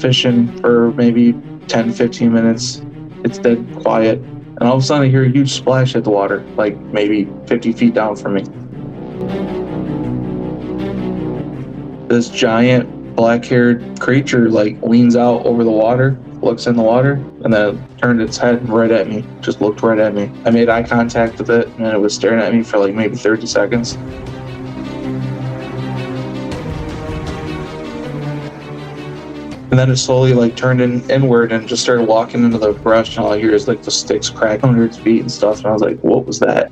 fishing for maybe 10, 15 minutes. It's dead quiet. And all of a sudden I hear a huge splash hit the water, like maybe 50 feet down from me. This giant black-haired creature like leans out over the water, looks in the water, and then turned its head right at me, just looked right at me. I made eye contact with it, and it was staring at me for like maybe 30 seconds. And then it slowly like turned inward and just started walking into the brush, and all I hear is like the sticks crack under its feet and stuff. And I was like, what was that?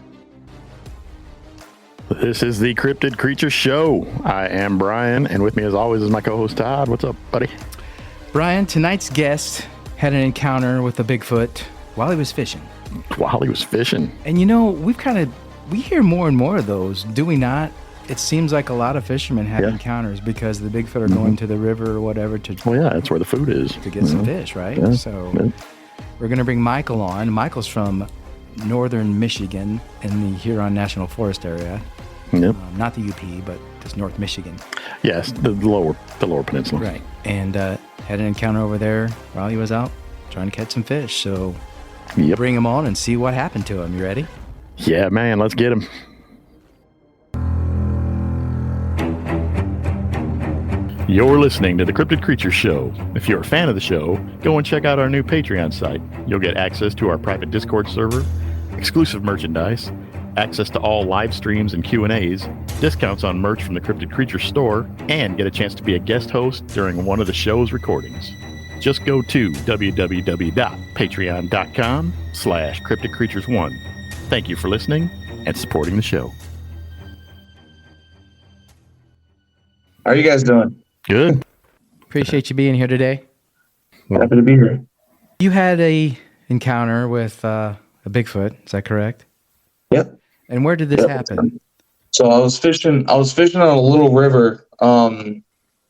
This is the Cryptid Creature Show. I am Brian, and with me as always is my co-host Todd. What's up, buddy? Brian, tonight's guest had an encounter with a Bigfoot while he was fishing. And you know, we hear more and more of those, do we not? It seems like a lot of fishermen have encounters because the Bigfoot are going to the river or whatever to. Well, yeah, that's where the food is. To get some fish, right? Yeah. So we're going to bring Michael on. Michael's from northern Michigan in the Huron National Forest area. Yep. Not the UP, but just North Michigan. Yes, the lower peninsula. Right. And had an encounter over there while he was out trying to catch some fish. So bring him on and see what happened to him. You ready? Yeah, man. Let's get him. You're listening to the Cryptid Creature Show. If you're a fan of the show, go and check out our new Patreon site. You'll get access to our private Discord server, exclusive merchandise, access to all live streams and Q&As, discounts on merch from the Cryptid Creature store, and get a chance to be a guest host during one of the show's recordings. Just go to www.patreon.com/cryptidcreatures1. Thank you for listening and supporting the show. How are you guys doing? Good. Appreciate you being here today. Happy to be here. You had a encounter with a Bigfoot, is that correct? Yep. And where did this happen? So I was fishing on a little river.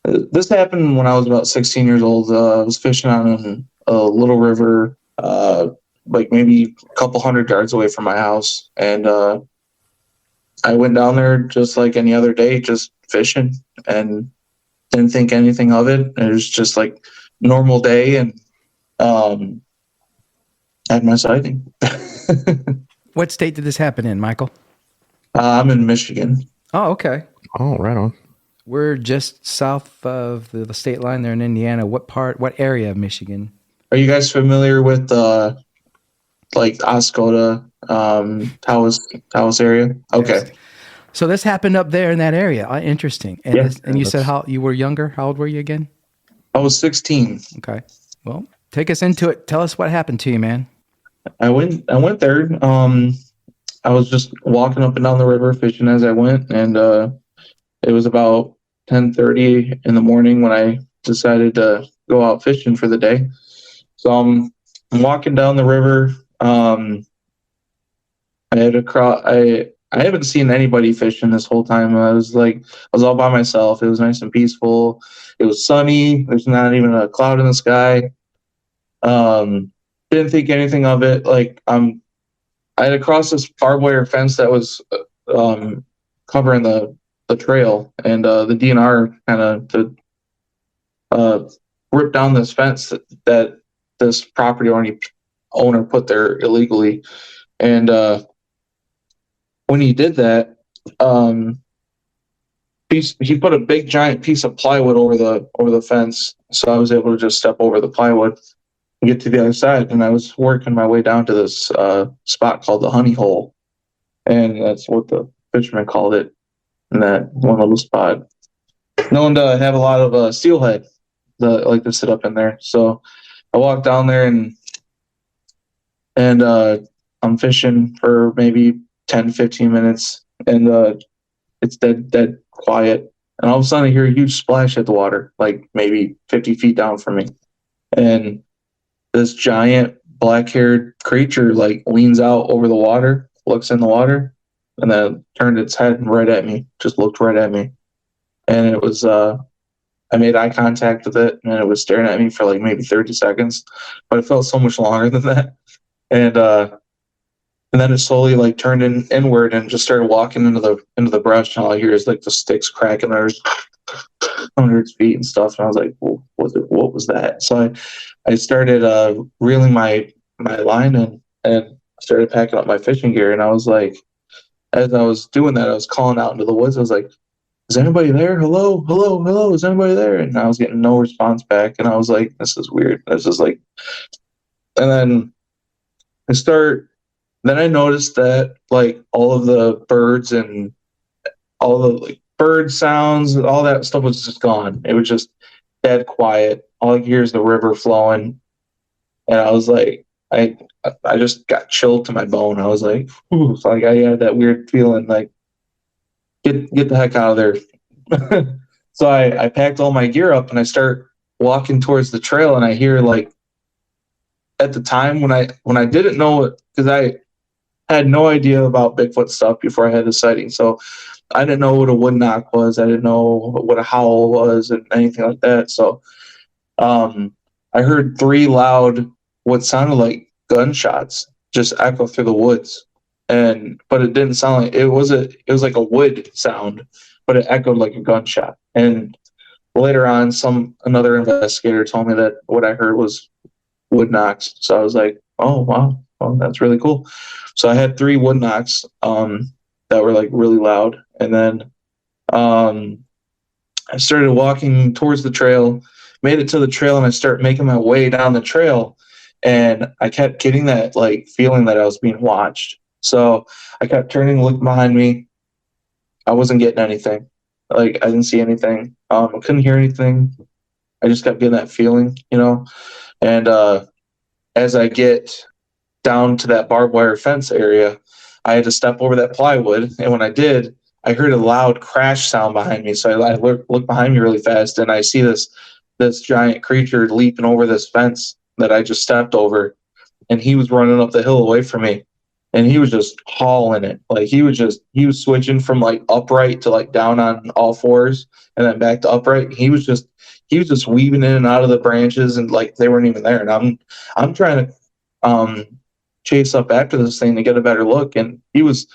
This happened when I was about 16 years old. I was fishing on a little river, like maybe a couple hundred yards away from my house. And I went down there just like any other day, just fishing, and didn't think anything of it. It was just like normal day, and had my sighting. What state did this happen in, Michael? I'm in Michigan. Oh, okay. Oh, right on. We're just south of the state line there in Indiana. What area of Michigan? Are you guys familiar with like Oscoda, Taos area? Okay. Yes. So this happened up there in that area. Interesting. And, and you said you were younger. How old were you again? I was 16. Okay. Well, take us into it. Tell us what happened to you, man. I went there. I was just walking up and down the river fishing as I went, and it was about 10:30 in the morning when I decided to go out fishing for the day. So I'm walking down the river. I haven't seen anybody fishing this whole time. I was all by myself. It was nice and peaceful. It was sunny. There's not even a cloud in the sky. Didn't think anything of it. I had to cross this barbed wire fence that was covering the trail, and the DNR kind of ripped down this fence that this property owner put there illegally. And when he did that, he put a big giant piece of plywood over the fence, so I was able to just step over the plywood and get to the other side. And I was working my way down to this spot called the honey hole, and that's what the fishermen called it in that one little spot. Known to have a lot of steelhead that like to sit up in there. So I walked down there and I'm fishing for maybe 10, 15 minutes, and it's dead quiet. And all of a sudden I hear a huge splash hit the water, like maybe 50 feet down from me. And this giant black-haired creature like leans out over the water, looks in the water, and then turned its head right at me, just looked right at me. And it was, I made eye contact with it, and it was staring at me for like maybe 30 seconds, but it felt so much longer than that. And then it slowly like turned inward and just started walking into the brush, and all I hear is like the sticks cracking. There's hundreds of feet and stuff. And I was like, well, what was that? So I started reeling my line in and started packing up my fishing gear. And I was like, as I was doing that, I was calling out into the woods. I was like, is anybody there? Hello, hello, hello. Is anybody there? And I was getting no response back. And I was like, this is weird. This is like, and then then I noticed that like all of the birds and all the like bird sounds, all that stuff was just gone. It was just dead quiet. All I could hear is the river flowing. And I was like, I just got chilled to my bone. I was like, ooh, like I had that weird feeling like, get the heck out of there. So I packed all my gear up and I start walking towards the trail, and I hear like, at the time when I didn't know it, because I had no idea about Bigfoot stuff before I had the sighting. So I didn't know what a wood knock was. I didn't know what a howl was and anything like that. So I heard 3 loud, what sounded like gunshots just echo through the woods. But it didn't sound like it was like a wood sound, but it echoed like a gunshot. And later on, another investigator told me that what I heard was wood knocks. So I was like, oh wow, well, that's really cool. So I had 3 wood knocks that were like really loud. And then I started walking towards the trail, made it to the trail, and I started making my way down the trail. And I kept getting that like feeling that I was being watched. So I kept turning, looking behind me. I wasn't getting anything. Like I didn't see anything. I couldn't hear anything. I just kept getting that feeling, And as I get down to that barbed wire fence area, I had to step over that plywood. And when I did, I heard a loud crash sound behind me. So I look behind me really fast, and I see this giant creature leaping over this fence that I just stepped over. And he was running up the hill away from me. And he was just hauling it. Like he was switching from like upright to like down on all fours and then back to upright. He was just weaving in and out of the branches, and like they weren't even there. And I'm trying to chase up after this thing to get a better look. And he was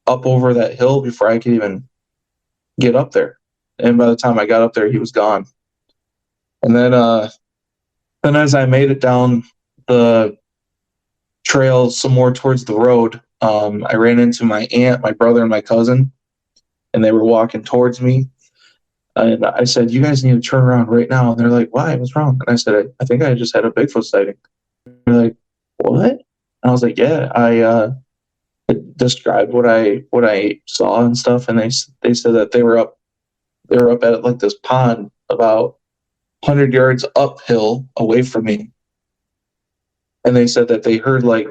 up over that hill before I could even get up there. And by the time I got up there, he was gone. And then as I made it down the trail some more towards the road, I ran into my aunt, my brother, and my cousin, and they were walking towards me. And I said, you guys need to turn around right now. And they're like, why? What's wrong? And I said, I think I just had a Bigfoot sighting. They're like, what? And I was like, yeah, I described what I saw and stuff. And they said that they were up at like this pond about 100 yards uphill away from me. And they said that they heard like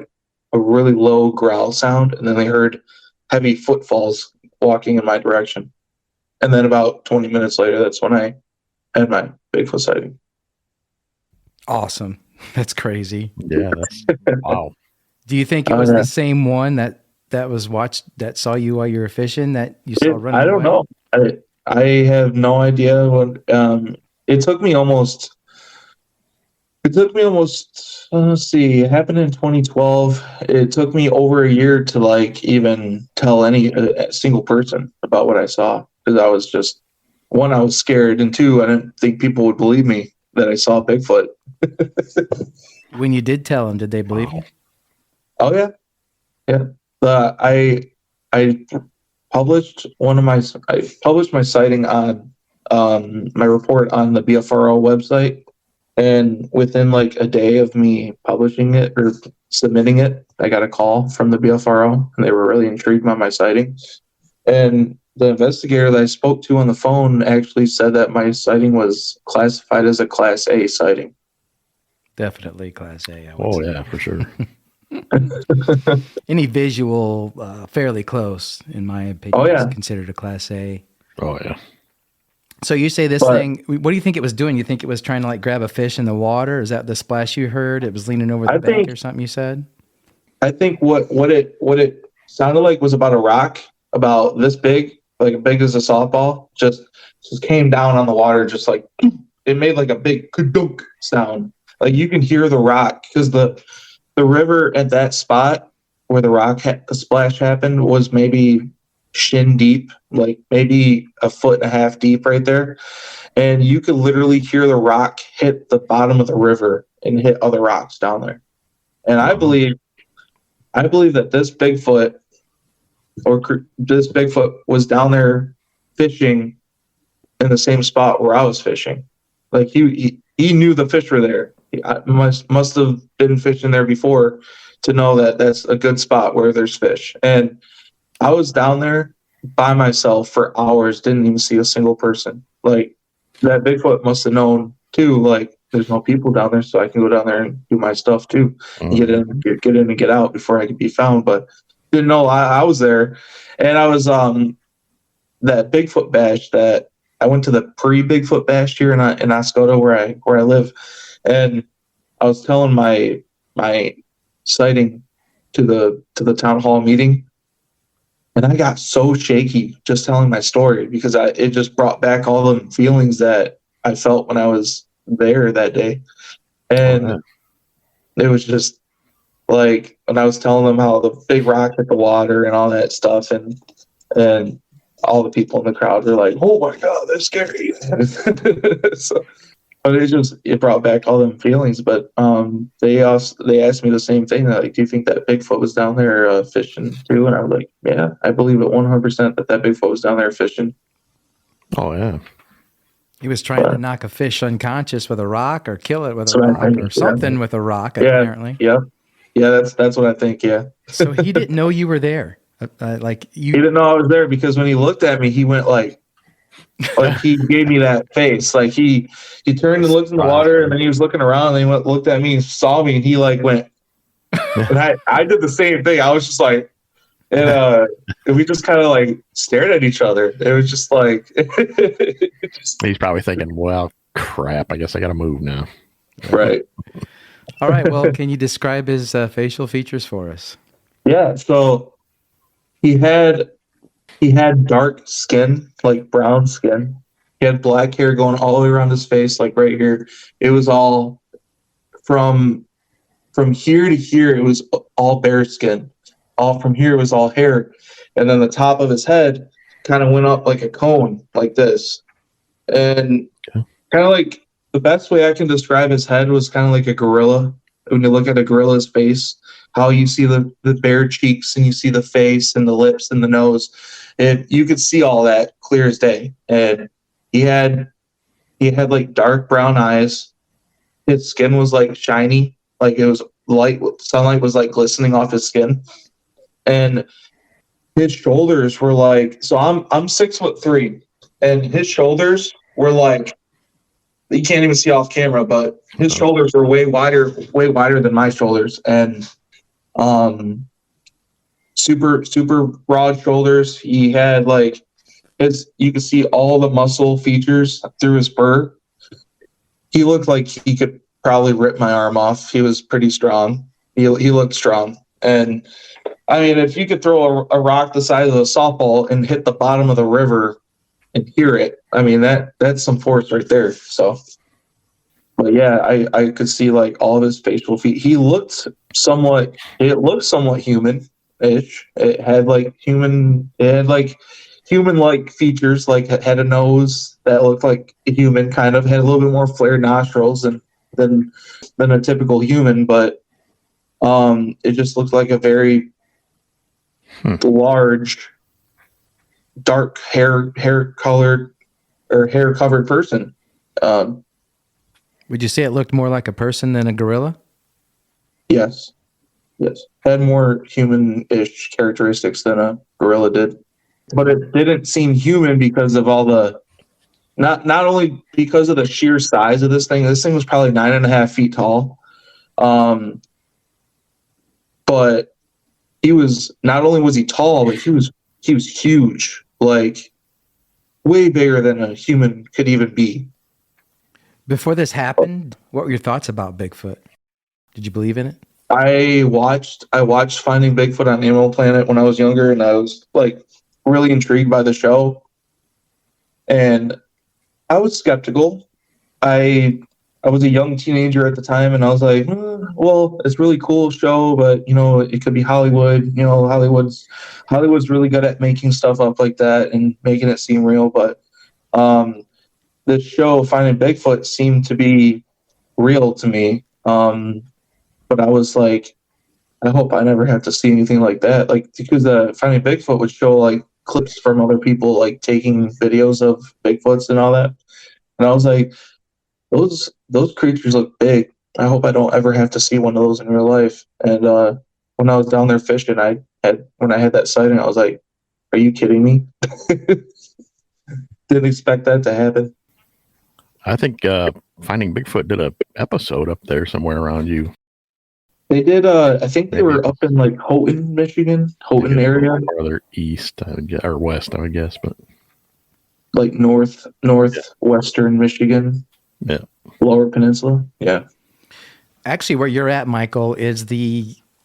a really low growl sound, and then they heard heavy footfalls walking in my direction. And then about 20 minutes later, that's when I had my Bigfoot sighting. Awesome. That's crazy. Yeah, that's wow. Do you think it was the same one that saw you while you were fishing that you saw running away? I don't know. I have no idea what. It took me almost. Let's see. It happened in 2012. It took me over a year to like even tell a single person about what I saw, because I was just, one, I was scared, and 2, I didn't think people would believe me that I saw Bigfoot. When you did tell them, did they believe you? Oh yeah. I published my sighting on my report on the BFRO website. And within like a day of me publishing it or submitting it, I got a call from the BFRO, and they were really intrigued by my sighting. And the investigator that I spoke to on the phone actually said that my sighting was classified as a Class A sighting. Definitely Class A. Oh, yeah, for sure. Any visual fairly close, in my opinion, is considered a Class A. Oh, yeah. So you say this thing, what do you think it was doing? You think it was trying to like grab a fish in the water? Is that the splash you heard? It was leaning over the bank or something you said? I think what it sounded like was about a rock about this big, like as big as a softball, just came down on the water, just like, it made like a big kadunk sound. Like you can hear the rock, because the river at that spot where the splash happened was maybe shin deep, like maybe a foot and a half deep right there. And you could literally hear the rock hit the bottom of the river and hit other rocks down there. And I believe that this Bigfoot was down there fishing in the same spot where I was fishing. Like he knew the fish were there. I must have been fishing there before to know that that's a good spot where there's fish. And I was down there by myself for hours, didn't even see a single person. Like that Bigfoot must have known too, like there's no people down there, so I can go down there and do my stuff too. Mm-hmm. Get in and get out before I could be found. But didn't know I was there. And I was that Bigfoot bash that I went to the pre-Bigfoot bash here in Oscoda where I live. And I was telling my sighting to the town hall meeting. And I got so shaky just telling my story because it just brought back all the feelings that I felt when I was there that day. And it was just like when I was telling them how the big rock hit the water and all that stuff, and all the people in the crowd were like, "Oh my God, that's scary." So, but it brought back all them feelings. But they asked me the same thing. Like, do you think that Bigfoot was down there fishing too? And I was like, yeah, I believe it 100% that Bigfoot was down there fishing. Oh yeah. He was trying to knock a fish unconscious with a rock, or kill it with a rock, or something with a rock. Apparently. Yeah. That's what I think. Yeah. So he didn't know you were there. He didn't know I was there because when he looked at me, he went like he gave me that face. Like he turned and looked in the water, and then he was looking around, and he looked at me and saw me, and he like went. And I did the same thing. I was just like, and we just kind of like stared at each other. It was just like he's probably thinking, well, crap, I guess I got to move now. Right. All right. Well, can you describe his facial features for us? Yeah. So he had dark skin, like brown skin. He had black hair going all the way around his face, like right here. It was all from here to here. It was all bare skin. All from here was all hair, and then the top of his head kind of went up like a cone, like this, and kind of like the best way I can describe his head was kind of like a gorilla. When you look at a gorilla's face, how you see the bare cheeks and you see the face and the lips and the nose, and you could see all that clear as day. And he had like dark brown eyes. His skin was like shiny, like it was light. Sunlight was like glistening off his skin. And his shoulders were like, so I'm 6'3", and his shoulders were like, you can't even see off camera, but his shoulders were way wider than my shoulders, and super broad shoulders. He had like you could see all the muscle features through his fur. He looked like he could probably rip my arm off. He was pretty strong. He looked strong. And I mean, if you could throw a rock the size of a softball and hit the bottom of the river and hear it, I mean, that's some force right there. So, but yeah, I could see like all of his facial features. It looked somewhat human-ish. It had like human-like features, like it had a nose that looked like a human, kind of had a little bit more flared nostrils than a typical human, but it just looked like a very large, dark hair covered person. Would you say it looked more like a person than a gorilla? Yes. Had more human-ish characteristics than a gorilla did. But it didn't seem human because of all the, not only because of the sheer size of this thing. This thing was probably 9.5 feet tall. But he was, not only was he tall, but he was huge, like way bigger than a human could even be. Before this happened, what were your thoughts about Bigfoot? Did you believe in it? I watched Finding Bigfoot on Animal Planet when I was younger, and I was like really intrigued by the show. And I was skeptical. I was a young teenager at the time, and I was like, well, it's really cool show, but it could be Hollywood. Hollywood's really good at making stuff up like that and making it seem real. But this show, Finding Bigfoot, seemed to be real to me. But I was like, I hope I never have to see anything like that. Like, because Finding Bigfoot would show like clips from other people like taking videos of Bigfoots and all that. And I was like, those creatures look big. I hope I don't ever have to see one of those in real life. And when I was down there fishing, when I had that sighting, I was like, are you kidding me? Didn't expect that to happen. I think Finding Bigfoot did a episode up there somewhere around you. They did. I think they were up in like Houghton, Michigan, area, farther east, I would guess, or west, I would guess, but like northwestern Michigan, Lower Peninsula. Yeah. Actually, where you're at, Michael, is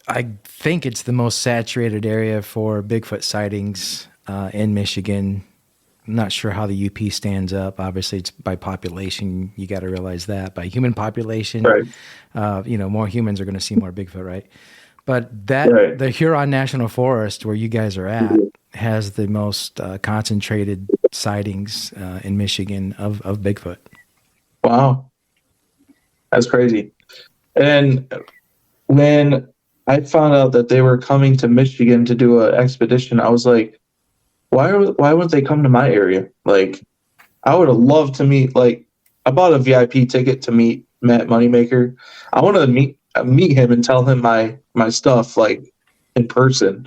I think it's the most saturated area for Bigfoot sightings in Michigan. I'm not sure how the UP stands up. Obviously, it's by population. You got to realize that. By human population, right. More humans are going to see more Bigfoot, right? But the Huron National Forest, where you guys are at, has the most concentrated sightings in Michigan of Bigfoot. Wow. That's crazy. And when I found out that they were coming to Michigan to do an expedition, I was like, why wouldn't they come to my area? Like, I would have loved to meet, like, I bought a VIP ticket to meet Matt Moneymaker. I want to meet him and tell him my stuff, like, in person.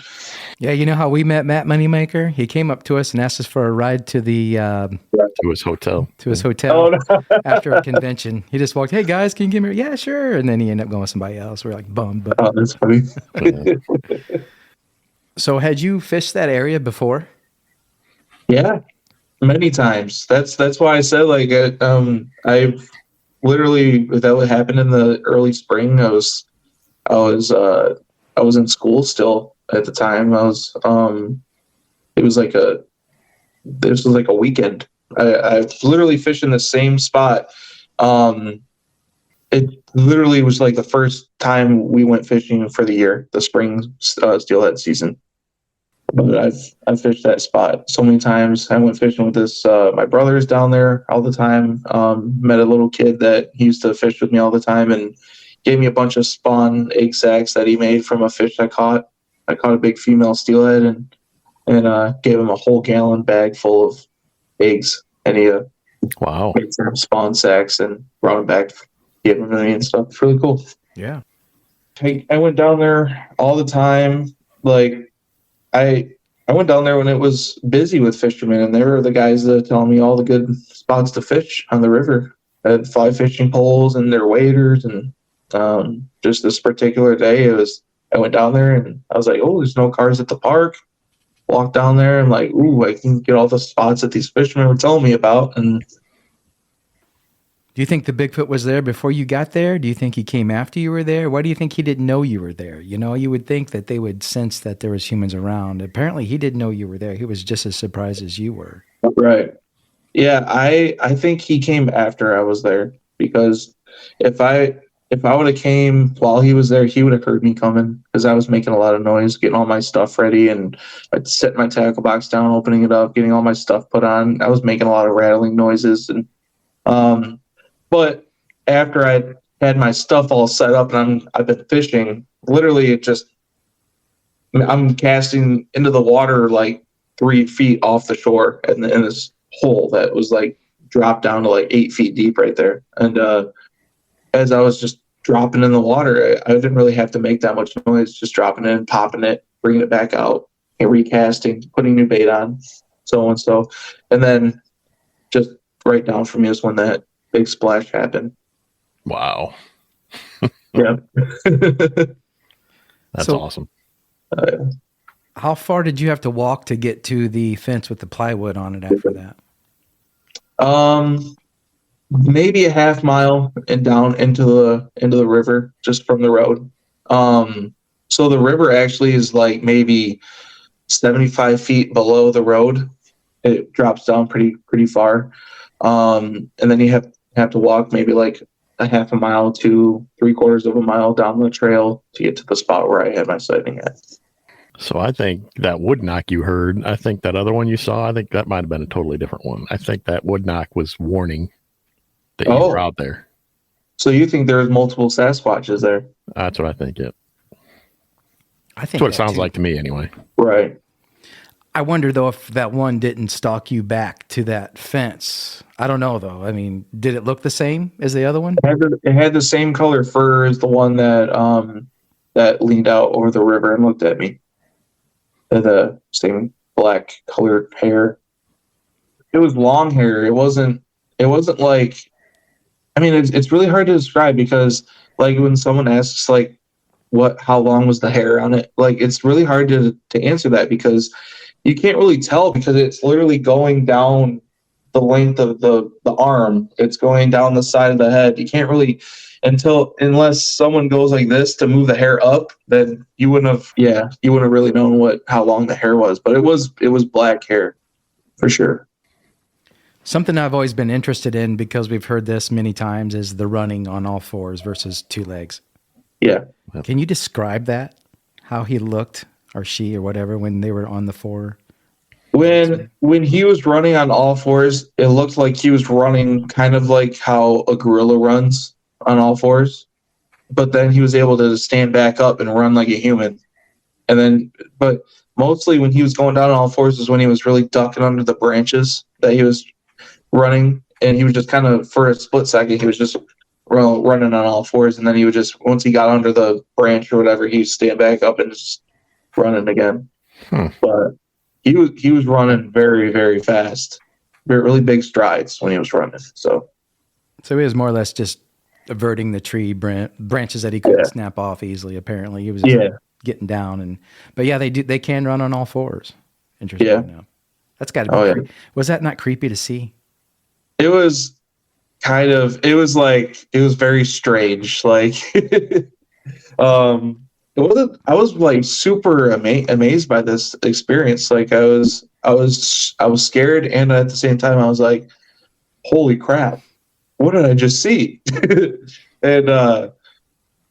Yeah, you know how we met Matt Moneymaker? He came up to us and asked us for a ride to to his hotel. Oh, no. After a convention. He just walked, hey guys, can you give me? Yeah, sure. And then he ended up going with somebody else. We're like bummed. But... Oh, that's funny. So had you fished that area before? Yeah, many times. That's why I said, like, I've literally, that happened in the early spring. I was in school still at the time. This was like a weekend. I literally fished in the same spot. It literally was like the first time we went fishing for the year, the spring steelhead season. But I've fished that spot so many times. I went fishing with my brother's down there all the time. Met a little kid that he used to fish with me all the time and gave me a bunch of spawn egg sacs that he made from a fish I caught. I caught a big female steelhead and gave him a whole gallon bag full of eggs. And he made some spawn sacs and brought them back, gave them to me and stuff. It's really cool. Yeah. I went down there all the time. Like, I went down there when it was busy with fishermen, and they were the guys that telling me all the good spots to fish on the river. I had fly fishing poles and their waders, and just this particular day, I went down there and I was like, oh, there's no cars at the park. Walked down there and like, ooh, I can get all the spots that these fishermen were telling me about. And do you think the Bigfoot was there before you got there? Do you think he came after you were there? Why do you think he didn't know you were there? You would think that they would sense that there was humans around. Apparently, he didn't know you were there. He was just as surprised as you were. Right. Yeah, I think he came after I was there, because if I would have came while he was there, he would have heard me coming, because I was making a lot of noise, getting all my stuff ready, and I'd set my tackle box down, opening it up, getting all my stuff put on. I was making a lot of rattling noises, and but after I had my stuff all set up and I've been fishing, literally I'm casting into the water like 3 feet off the shore in this hole that was like dropped down to like 8 feet deep right there. And as I was just dropping in the water, I didn't really have to make that much noise, just dropping it and popping it, bringing it back out, and recasting, putting new bait on, so and so. And then just right down from me is when that big splash happened. Wow. Yeah. That's awesome. How far did you have to walk to get to the fence with the plywood on it after that? Maybe a half mile and down into the river, just from the road. So the river actually is like maybe 75 feet below the road. It drops down pretty far. And then you have to walk maybe like a half a mile to 3/4 of a mile down the trail to get to the spot where I had my sighting at. So I think that wood knock you heard, I think that other one you saw, I think that might have been a totally different one. I think that wood knock was warning that you were out there. So you think there's multiple Sasquatches there? That's what I think, yeah. I think that's what it sounds like to me anyway. Right. I wonder, though, if that one didn't stalk you back to that fence. I don't know, though. I mean, did it look the same as the other one? It had the same color fur as the one that leaned out over the river and looked at me. The same black colored hair. It was long hair. It wasn't like, I mean, it's really hard to describe because like when someone asks like how long was the hair on it, like it's really hard to answer that because you can't really tell because it's literally going down the length of the arm. It's going down the side of the head. You can't really unless someone goes like this to move the hair up, then you wouldn't have really known how long the hair was. But it was black hair for sure. Something I've always been interested in because we've heard this many times is the running on all fours versus two legs. Yeah. Can you describe that? How he looked or she or whatever when they were on the four? When he was running on all fours, it looked like he was running kind of like how a gorilla runs on all fours, but then he was able to stand back up and run like a human. And then, but mostly when he was going down on all fours is when he was really ducking under the branches that he was running, and he was just kind of, for a split second, he was just running on all fours, and then he would just, once he got under the branch or whatever, he'd stand back up and just running again. But he was running very, very fast, really big strides when he was running. So he was more or less just averting the tree branches that he couldn't snap off easily. Apparently, he was just getting down, but they can run on all fours. Interesting. Yeah, that's got to be. Was that not creepy to see? It was kind of. It was very strange. Like, it wasn't. I was like super amazed by this experience. Like, I was scared, and at the same time, I was like, "Holy crap! What did I just see?" And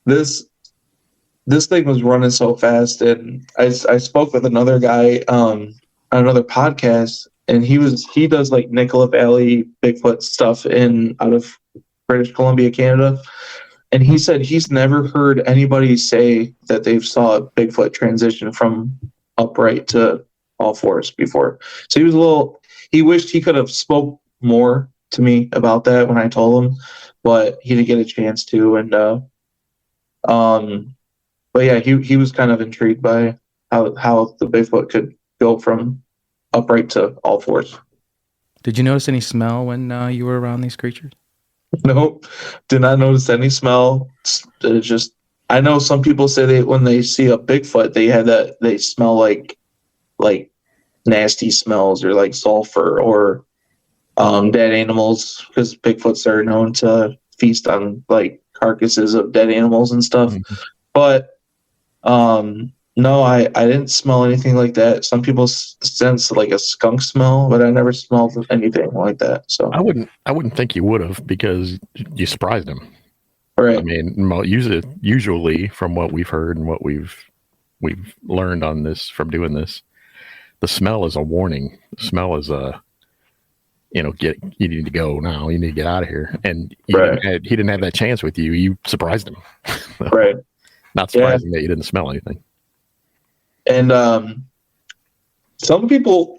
this thing was running so fast, and I spoke with another guy on another podcast, and he does like Nicola Valley Bigfoot stuff out of British Columbia, Canada, and he said he's never heard anybody say that they've saw a Bigfoot transition from upright to all fours before. So he wished he could have spoke more to me about that when I told him, but he didn't get a chance to. And but yeah, he was kind of intrigued by how the Bigfoot could go from upright to all fours. Did you notice any smell when you were around these creatures? No, did not notice any smell. It's just, I know some people say when they see a Bigfoot, they smell like nasty smells or like sulfur or dead animals, because Bigfoots are known to feast on like carcasses of dead animals and stuff. Mm-hmm. But no, I didn't smell anything like that. Some people sense like a skunk smell, but I never smelled anything like that. So I wouldn't think you would have, because you surprised him. Right. I mean, usually from what we've heard and what we've learned on this from doing this, the smell is a warning. The smell is you need to go now. You need to get out of here. And he didn't have that chance with you. You surprised him. Right. Not surprising that you didn't smell anything. And some people,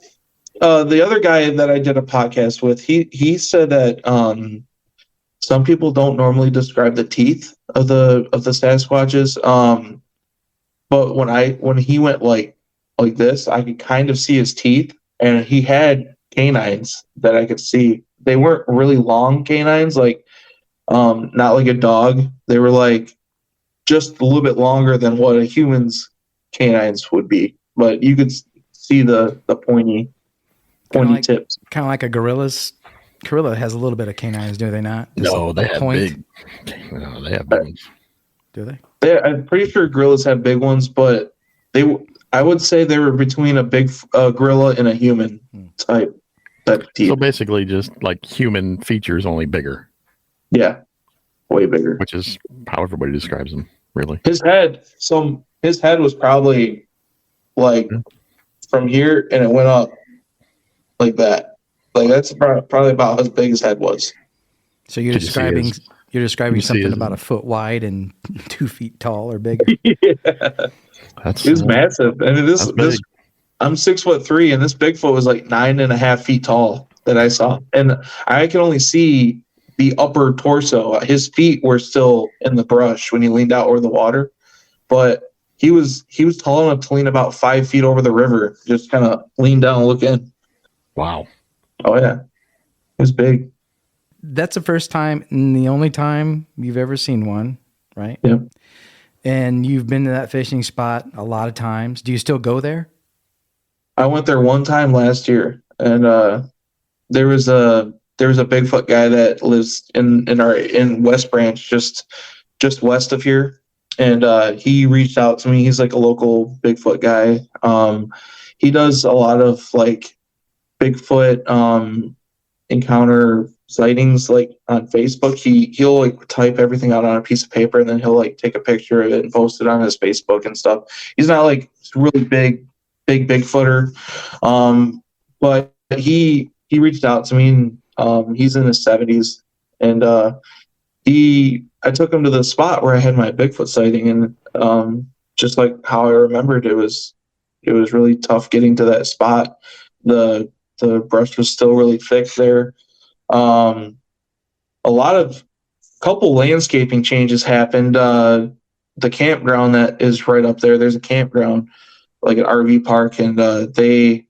the other guy that I did a podcast with, he said that some people don't normally describe the teeth of the Sasquatches. But when he went like this, I could kind of see his teeth, and he had canines that I could see. They weren't really long canines, like not like a dog. They were like just a little bit longer than what a human's canines would be, but you could see the pointy tips. Kind of like a gorilla's. Gorilla has a little bit of canines, do they not? No, they have big. No, they have big ones. Do they? I'm pretty sure gorillas have big ones, but I would say they were between a big gorilla and a human type teeth. So basically, just like human features, only bigger. Yeah. way bigger. Which is how everybody describes him, really. His head was probably like from here, and it went up like that. Like that's probably about as big as head was. So you're describing something about a foot wide and 2 feet tall or bigger. Yeah, it was massive. I mean, this I'm 6'3", and this Bigfoot was like 9.5 feet tall that I saw, and I can only see the upper torso. His feet were still in the brush when he leaned out over the water, but he was tall enough to lean about 5 feet over the river, just kind of lean down and look in. Wow. Oh yeah, it was big. That's the first time and the only time you've ever seen one, right? Yep. And you've been to that fishing spot a lot of times. Do you still go there? I went there one time last year, and there was a Bigfoot guy that lives in West Branch, just west of here, and he reached out to me. He's like a local Bigfoot guy. He does a lot of like Bigfoot encounter sightings like on Facebook. He'll like type everything out on a piece of paper, and then he'll like take a picture of it and post it on his Facebook and stuff. He's not like really big Bigfooter, but he reached out to me, and he's in his 70s, and I took him to the spot where I had my Bigfoot sighting, and just like how I remembered, it was really tough getting to that spot. The brush was still really thick there. A couple landscaping changes happened. The campground that is right up there's a campground, like an RV park, and they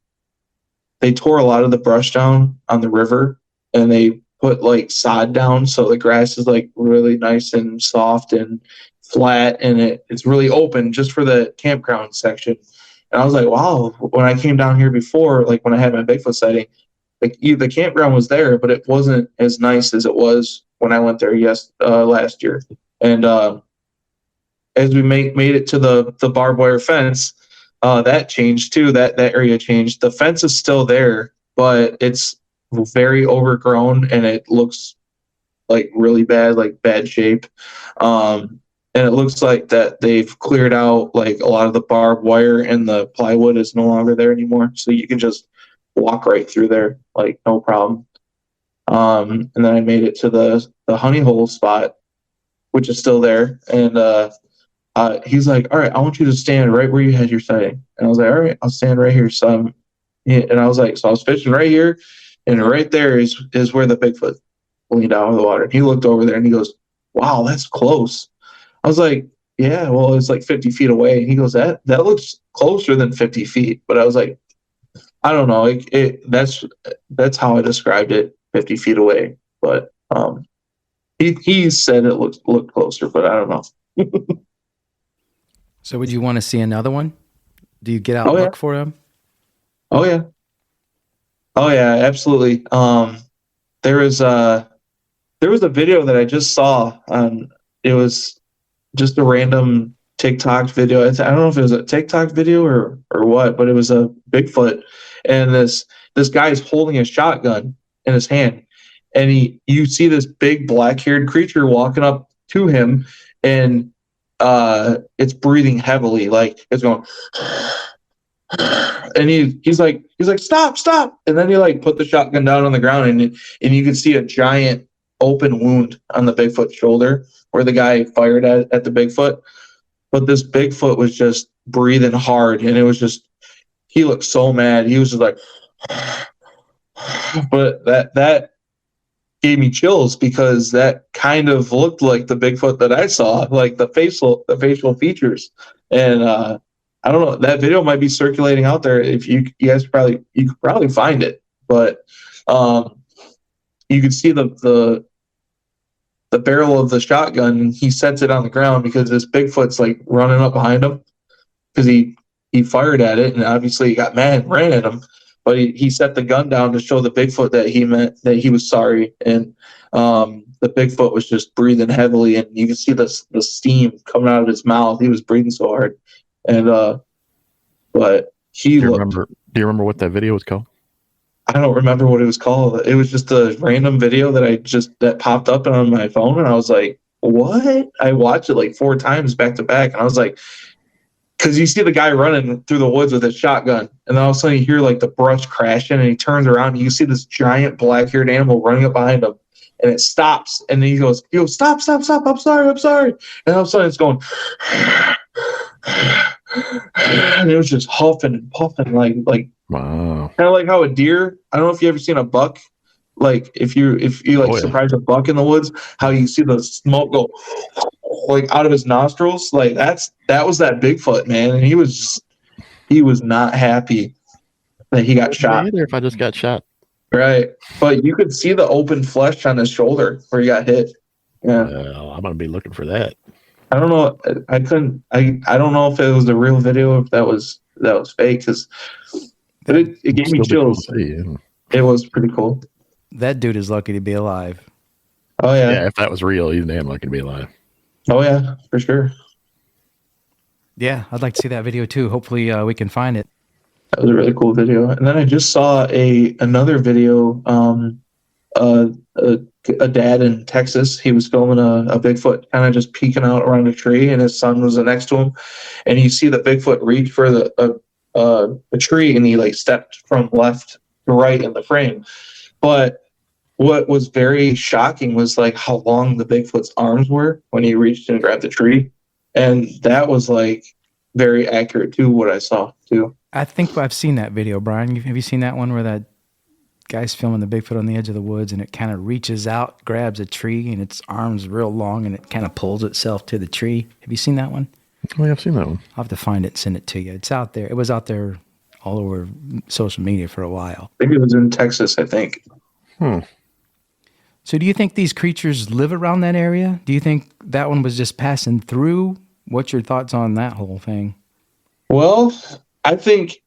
tore a lot of the brush down on the river, and they put like sod down, so the grass is like really nice and soft and flat, and it's really open just for the campground section. And I was like, wow, when I came down here before, like when I had my Bigfoot sighting, like the campground was there, but it wasn't as nice as it was when I went there last year. And as we made it to the barbed wire fence, that changed too. That area changed. The fence is still there, but it's very overgrown, and it looks like really bad, like bad shape. And it looks like that they've cleared out like a lot of the barbed wire, and the plywood is no longer there anymore. So you can just walk right through there, like no problem. And then I made it to the honey hole spot, which is still there. And he's like, all right, I want you to stand right where you had your sighting. And I was like, all right, I'll stand right here. So I was like, so I was fishing right here, and right there is where the Bigfoot leaned out of the water. And he looked over there and he goes, wow, that's close. I was like, yeah, well, it's like 50 feet away. And he goes, that looks closer than 50 feet. But I was like, I don't know. That's how I described it, 50 feet away. But he said it looked closer, but I don't know. So would you want to see another one? Do you get out and look for them? Oh yeah, absolutely. There was a video that I just saw. It was just a random TikTok video. I don't know if it was a TikTok video or what, but it was a Bigfoot, and this guy's holding a shotgun in his hand, and you see this big black-haired creature walking up to him, and it's breathing heavily, like it's going, and he's like stop, and then he like put the shotgun down on the ground, and you can see a giant open wound on the Bigfoot shoulder where the guy fired at the Bigfoot. But this Bigfoot was just breathing hard, and it was just, he looked so mad. He was just like, but that gave me chills, because that kind of looked like the Bigfoot that I saw, like the facial features. And I don't know, that video might be circulating out there. If you guys you could probably find it, but you could see the barrel of the shotgun, and he sets it on the ground because this Bigfoot's like running up behind him, because he fired at it, and obviously he got mad and ran at him. But he set the gun down to show the Bigfoot that he was sorry, and the Bigfoot was just breathing heavily, and you can see the steam coming out of his mouth. He was breathing so hard, and but he looked. Do you remember what that video was called? I don't remember what it was called. It was just a random video that popped up on my phone, and I was like, what? I watched it like 4 times back to back, and I was like, because you see the guy running through the woods with his shotgun, and then all of a sudden you hear like the brush crashing, and he turns around, and you see this giant black-haired animal running up behind him, and it stops, and then he goes, stop, I'm sorry, and all of a sudden it's going, and it was just huffing and puffing like wow, kind of like how a deer. I don't know if you ever seen a buck. Like if you like surprise a buck in the woods, how you see the smoke go like out of his nostrils, like that was that Bigfoot, man, and he was not happy that he got shot. Either if I just got shot, right? But you could see the open flesh on his shoulder where he got hit. Yeah, I'm gonna be looking for that. I don't know. I couldn't. I don't know if it was the real video, if that was fake, but it gave me chills. Cool to see, yeah. It was pretty cool. That dude is lucky to be alive. Oh yeah. Yeah, if that was real, he's damn lucky to be alive. Oh yeah, for sure. Yeah, I'd like to see that video too. Hopefully we can find it. That was a really cool video. And then I just saw another video. A dad in Texas, he was filming a Bigfoot kind of just peeking out around a tree, and his son was next to him, and you see the Bigfoot reach for the tree, and he like stepped from left to right in the frame. But what was very shocking was like how long the Bigfoot's arms were when he reached and grabbed the tree, and that was like very accurate to what I saw too. I think I've seen that video, Brian. Have you seen that one where that guy's filming the Bigfoot on the edge of the woods, and it kind of reaches out, grabs a tree, and its arms real long, and it kind of pulls itself to the tree? Have you seen that one? Oh, yeah, I've seen that one. I'll have to find it, send it to you. It's out there. It was out there all over social media for a while. I think it was in Texas, I think. So do you think these creatures live around that area? Do you think that one was just passing through? What's your thoughts on that whole thing? Well, I think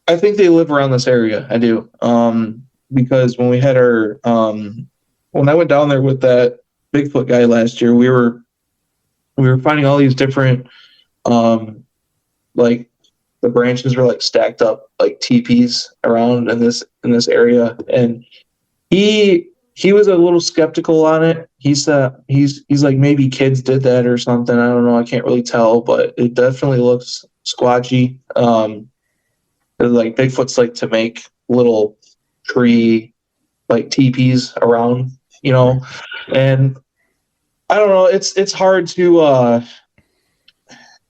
they live around this area. I do. Because when we had our when I went down there with that Bigfoot guy last year, we were finding all these different like the branches were like stacked up like teepees around in this area, and he was a little skeptical on it. He's like, maybe kids did that or something. I don't know. I can't really tell, but it definitely looks squatchy. Like Bigfoot's like to make little tree like teepees around, and I don't know. It's hard to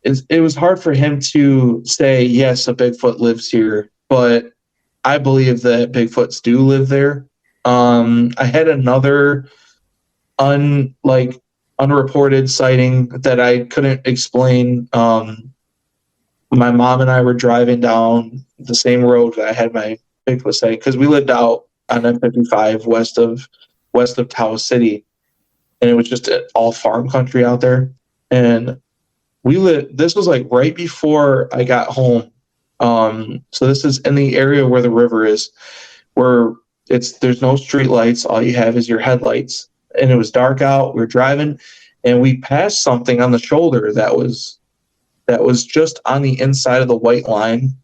it was hard for him to say yes, a Bigfoot lives here, but I believe that Bigfoots do live there. I had another unreported sighting that I couldn't explain. My mom and I were driving down the same road that I had my Bigfoot sighting, because we lived out on M55 west of Taos City, and it was just all farm country out there. And this was like right before I got home. So this is in the area where the river is, where there's no street lights. All you have is your headlights. And it was dark out. We were driving, and we passed something on the shoulder that was just on the inside of the white line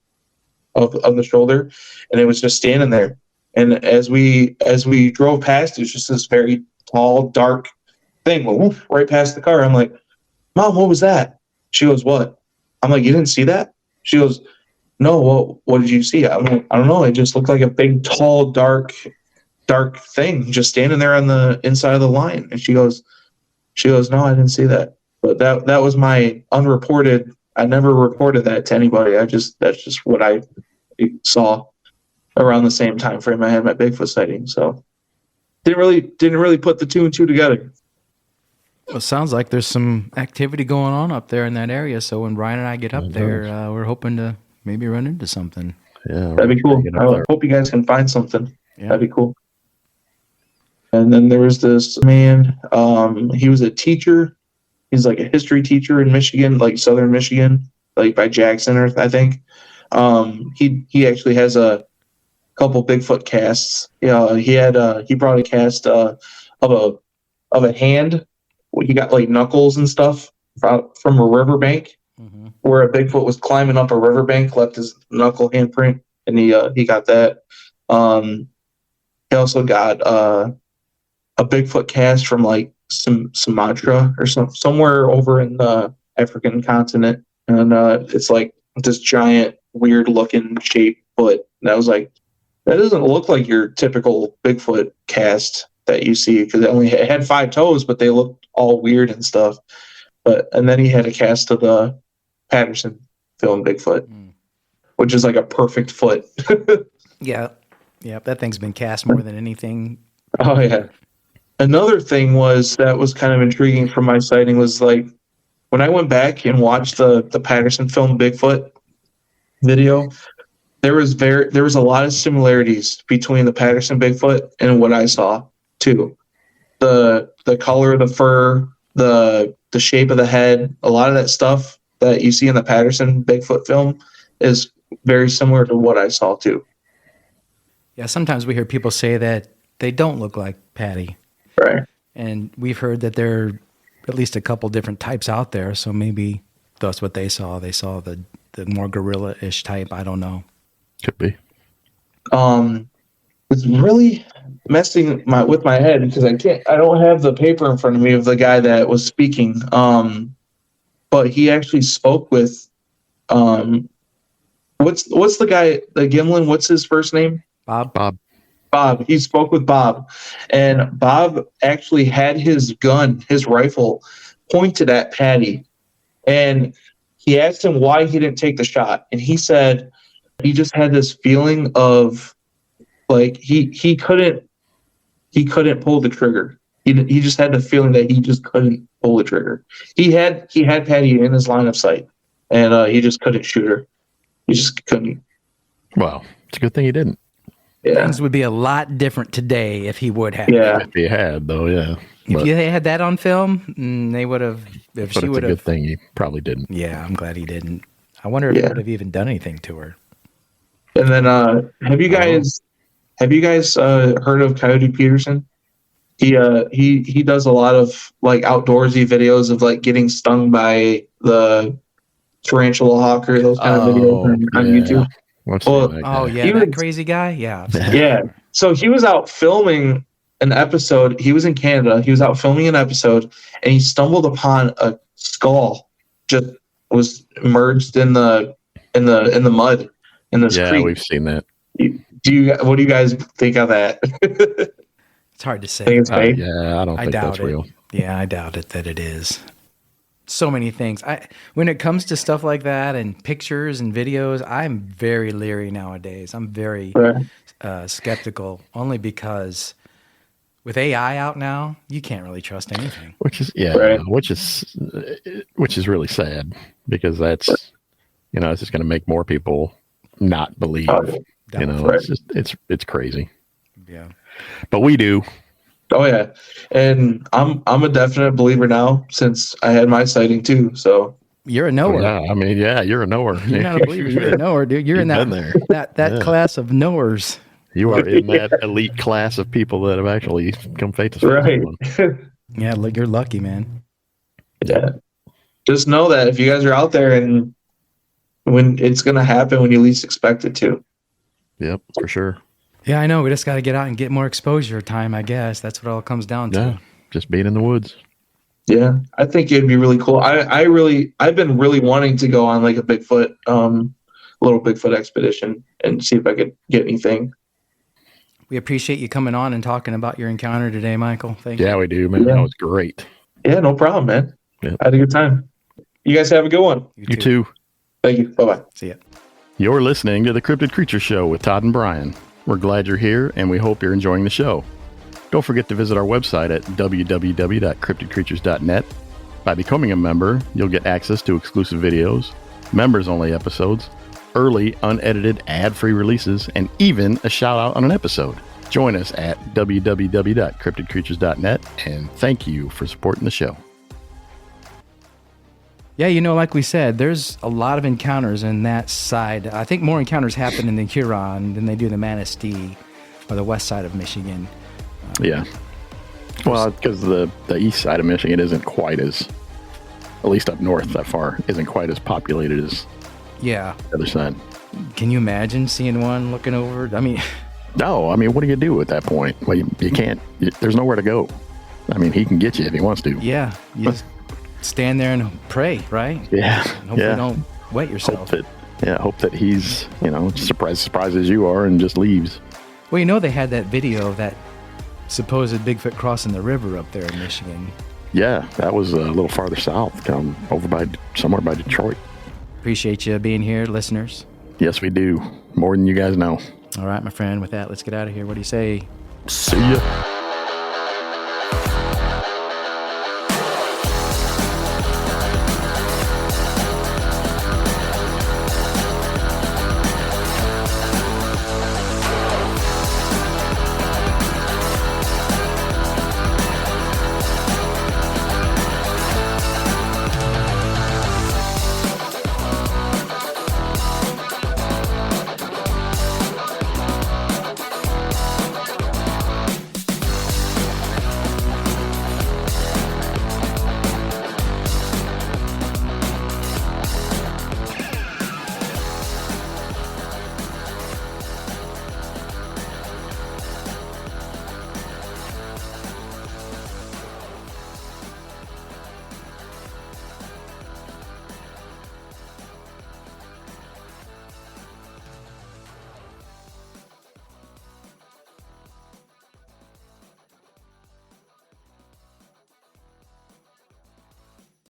of the shoulder, and it was just standing there. And as we drove past, it was just this very tall, dark thing went right past the car. I'm like, Mom, what was that? She goes, what? I'm like, you didn't see that? She goes, no. What did you see? I'm like, I don't know. It just looked like a big, tall, dark thing just standing there on the inside of the line. And she goes, no, I didn't see that. But that was my unreported. I never reported that to anybody. That's just what I saw around the same time frame I had my Bigfoot sighting. So didn't really put the two and two together. Well, it sounds like there's some activity going on up there in that area. So when Brian and I get up there, we're hoping to maybe run into something. Yeah, that'd be cool. I hope you guys can find something. Yeah. That'd be cool. And then there was this man. He was a teacher. He's like a history teacher in Michigan, like Southern Michigan, like by Jackson, or I think. He actually has a couple Bigfoot casts. Yeah, he brought a cast of a hand. He got like knuckles and stuff from a riverbank, where a Bigfoot was climbing up a riverbank, left his knuckle handprint, and he got that. He also got a Bigfoot cast from like Sumatra or somewhere over in the African continent, and it's like this giant, weird looking shaped foot. And I was like, that doesn't look like your typical Bigfoot cast that you see, because it had 5 toes, but they looked all weird and stuff. And then he had a cast of the Patterson film Bigfoot, which is like a perfect foot. Yeah, that thing's been cast more than anything. Oh yeah. Another thing that was kind of intriguing from my sighting was like when I went back and watched the Patterson film Bigfoot video, there was a lot of similarities between the Patterson Bigfoot and what I saw too. The color of the fur, the shape of the head, a lot of that stuff that you see in the Patterson Bigfoot film is very similar to what I saw too. Yeah, sometimes we hear people say that they don't look like Patty. Right. And we've heard that there are at least a couple different types out there, so maybe that's what they saw. They saw the more gorilla-ish type. I don't know. Could be. It's really messing with my head because I don't have the paper in front of me of the guy that was speaking. But he actually spoke with what's the guy, the Gimlin, what's his first name? Bob. He spoke with Bob, and Bob actually had his gun, his rifle, pointed at Patty, and he asked him why he didn't take the shot, and he said he just had this feeling of like he couldn't pull the trigger. He just had the feeling that he just couldn't pull the trigger. He had Patty in his line of sight, and he just couldn't shoot her. He just couldn't. Well, it's a good thing he didn't. Yeah. Things would be a lot different today if he would have. Yeah. If he had, though, yeah. If you had that on film, they would have. If she would have. It's a good thing he probably didn't. Yeah, I'm glad he didn't. I wonder if he would have even done anything to her. And then, have you guys heard of Coyote Peterson? He does a lot of like outdoorsy videos of like getting stung by the tarantula hawker, those kind of videos on YouTube. That crazy guy? Yeah. Yeah. So he was out filming an episode. He was in Canada. He was out filming an episode, and he stumbled upon a skull just was immersed in the mud in this creek. Yeah, we've seen that. What do you guys think of that? It's hard to say. I don't think that's real. Yeah, I doubt it that it is. So many things. When it comes to stuff like that and pictures and videos, I'm very leery nowadays. I'm very skeptical, only because with AI out now, you can't really trust anything. Which is really sad, because that's it's just going to make more people not believe. It's crazy. Yeah, but we do. Oh yeah, and I'm a definite believer now since I had my sighting too. So you're a knower. You're a knower. You're not a believer. You're a knower, dude. You're in that class of knowers. You are in that elite class of people that have actually come face to face. Right. Yeah, look, you're lucky, man. Yeah. Just know that if you guys are out there, and when it's gonna happen when you least expect it to. Yep, for sure. Yeah, I know. We just got to get out and get more exposure time, I guess. That's what it all comes down to. Yeah, just being in the woods. Yeah, I think it'd be really cool. I've been really wanting to go on like a Bigfoot, little Bigfoot expedition and see if I could get anything. We appreciate you coming on and talking about your encounter today, Michael. Thank you. Yeah, we do, man. Yeah. That was great. Yeah, no problem, man. Yep. I had a good time. You guys have a good one. You too. Thank you. Bye-bye. See ya. You're listening to the Cryptid Creature Show with Todd and Brian. We're glad you're here, and we hope you're enjoying the show. Don't forget to visit our website at www.cryptidcreatures.net. By becoming a member, you'll get access to exclusive videos, members-only episodes, early, unedited, ad-free releases, and even a shout-out on an episode. Join us at www.cryptidcreatures.net, and thank you for supporting the show. Yeah, like we said, there's a lot of encounters in that side. I think more encounters happen in the Huron than they do in the Manistee or the west side of Michigan. Yeah. Well, because the east side of Michigan isn't quite as, at least up north that far, isn't quite as populated as the other side. Can you imagine seeing one looking over? No, what do you do at that point? Well, you can't, there's nowhere to go. I mean, he can get you if he wants to. Yeah. You just stand there and pray, right? Yeah. And hope you don't wet yourself. Hope that he's, surprised as you are and just leaves. Well, they had that video of that supposed Bigfoot crossing the river up there in Michigan. Yeah, that was a little farther south, somewhere by Detroit. Appreciate you being here, listeners. Yes, we do. More than you guys know. All right, my friend. With that, let's get out of here. What do you say? See ya.